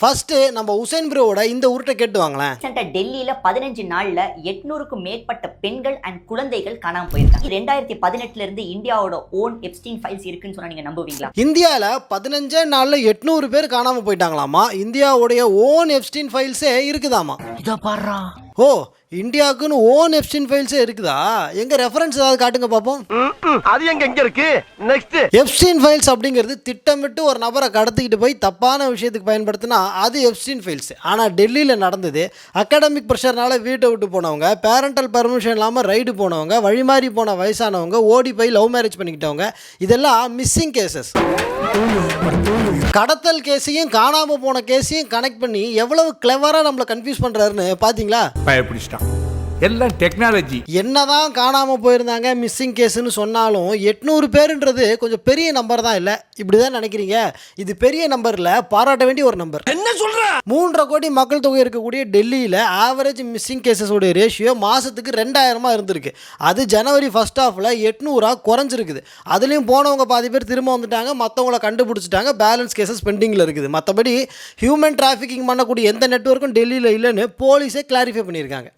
First நம்ம உசேன் ப்ரோவோட இந்த உருட்டை கேட்டு வாங்களேன். டெல்லியில 15 நாள்ல 800க்கும் மேற்பட்ட பெண்கள் அண்ட் குழந்தைகள் காணாம போயிருக்காங்க. 2018 இருந்து இந்தியாவோட ஓன் எப்ஸ்டீன் ஃபைல்ஸ் இருக்குன்னு சொன்னா நீங்க நம்புவீங்களா? இந்தியாவில் 15 நாளில் 800 பேர் காணாமல் போயிட்டாங்களாமா. இந்தியாவுடைய ஓன் எப்ஸ்டீன் ஃபைல்ஸே இருக்குதாமா. இத பாருடா. ஓ, இந்தியாவுக்குன்னு ஓன் எப்ஸ்டீன் ஃபைல்ஸே இருக்குதா? எங்க ரெஃபரன்ஸ் ஏதாவது காட்டுங்க பார்ப்போம். அது எங்க இருக்கு? நெக்ஸ்ட். எப்ஸ்டீன் ஃபைல்ஸ் அப்படிங்கிறது திட்டமிட்டு ஒரு நபரை கடத்திக்கிட்டு போய் தப்பான விஷயத்துக்கு பயன்படுத்தினா அது எப்ஸ்டீன் ஃபைல்ஸ். ஆனால் டெல்லியில் நடந்தது அகாடமிக் ப்ரெஷர்னால வீட்டை விட்டு போனவங்க, பேரண்டல் பர்மிஷன் இல்லாமல் ரைடு போனவங்க, வழிமாறி போன வயசானவங்க, ஓடி போய் லவ் மேரேஜ் பண்ணிக்கிட்டவங்க, இதெல்லாம் மிஸ்ஸிங் கேசஸ். கடத்தல் கேஸையும் காணாமல் போன கேஸையும் கனெக்ட் பண்ணி எவ்வளவு கிளவராக நம்மளை கன்ஃபியூஸ் பண்ணுறாருன்னு பார்த்தீங்களா? பயப்பிடிச்சிட்டான். எல்லாம் டெக்னாலஜி. என்னதான் காணாமல் போயிருந்தாங்க மிஸ்ஸிங் கேஸுன்னு சொன்னாலும் 800 பேருன்றது கொஞ்சம் பெரிய நம்பர் தான். இல்லை இப்படி தான் நினைக்கிறீங்க? இது பெரிய நம்பரில் பாராட்ட வேண்டிய ஒரு நம்பர். என்ன சொல்ற? 3.5 கோடி மக்கள் தொகை இருக்கக்கூடிய டெல்லியில் ஆவரேஜ் மிஸ்ஸிங் கேசஸோடைய ரேஷியோ மாதத்துக்கு 2000 இருந்திருக்கு. அது ஜனவரி ஃபர்ஸ்ட் ஹாஃபில் 800 குறைஞ்சிருக்குது. அதுலேயும் போனவங்க பாதி பேர் திரும்ப வந்துட்டாங்க, மற்றவங்கள கண்டுபிடிச்சிட்டாங்க, பேலன்ஸ் கேசஸ் பெண்டிங்கில் இருக்குது. மற்றபடி ஹியூமன் டிராஃபிக்கிங் பண்ணக்கூடிய எந்த நெட்வொர்க்கும் டெல்லியில் இல்லைன்னு போலீஸே கிளாரிஃபை பண்ணியிருக்காங்க.